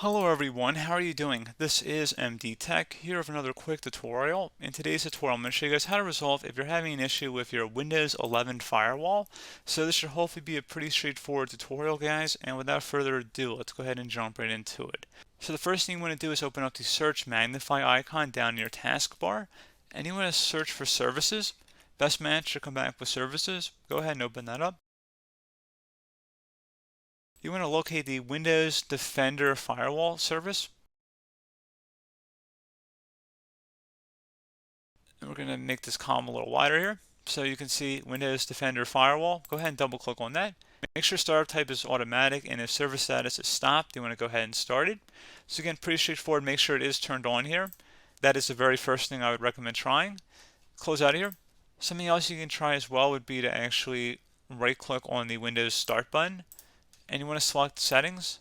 Hello everyone, how are you doing? This is MD Tech here with another quick tutorial. In today's tutorial, I'm going to show you guys how to resolve if you're having an issue with your Windows 11 firewall. So this should hopefully be a pretty straightforward tutorial, guys, and without further ado, let's go ahead and jump right into it. So the first thing you want to do is open up the search magnify icon down in your taskbar, and you want to search for services. Best match should come back with services. Go ahead and open that up. You want to locate the Windows Defender Firewall service. And we're going to make this column a little wider here. So you can see Windows Defender Firewall. Go ahead and double click on that. Make sure startup type is automatic, and if service status is stopped, you want to go ahead and start it. So again, pretty straightforward. Make sure it is turned on here. That is the very first thing I would recommend trying. Close out of here. Something else you can try as well would be to actually right click on the Windows Start button, and you want to select Settings.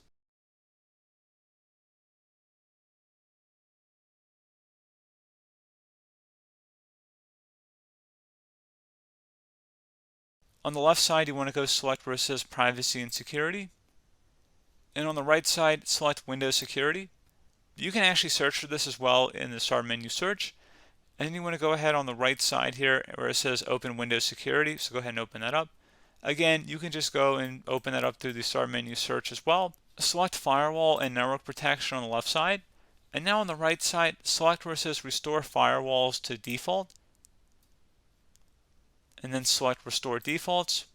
On the left side, you want to go select where it says Privacy and Security. And on the right side, select Windows Security. You can actually search for this as well in the Start menu search. And then you want to go ahead on the right side here where it says Open Windows Security. So go ahead and open that up. Again, you can just go and open that up through the Start menu search as well. Select Firewall and Network Protection on the left side. And now on the right side, select where it says Restore Firewalls to Default. And then select Restore Defaults.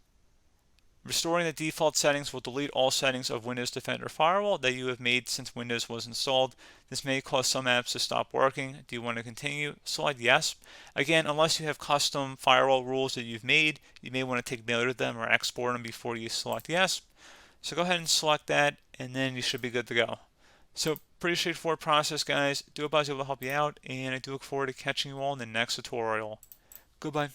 Restoring the default settings will delete all settings of Windows Defender Firewall that you have made since Windows was installed. This may cause some apps to stop working. Do you want to continue? Select yes. Again, unless you have custom firewall rules that you've made, you may want to take note of them or export them before you select yes. So go ahead and select that, and then you should be good to go. So pretty straightforward process, guys. Do hope I was able to help you out, and I do look forward to catching you all in the next tutorial. Goodbye.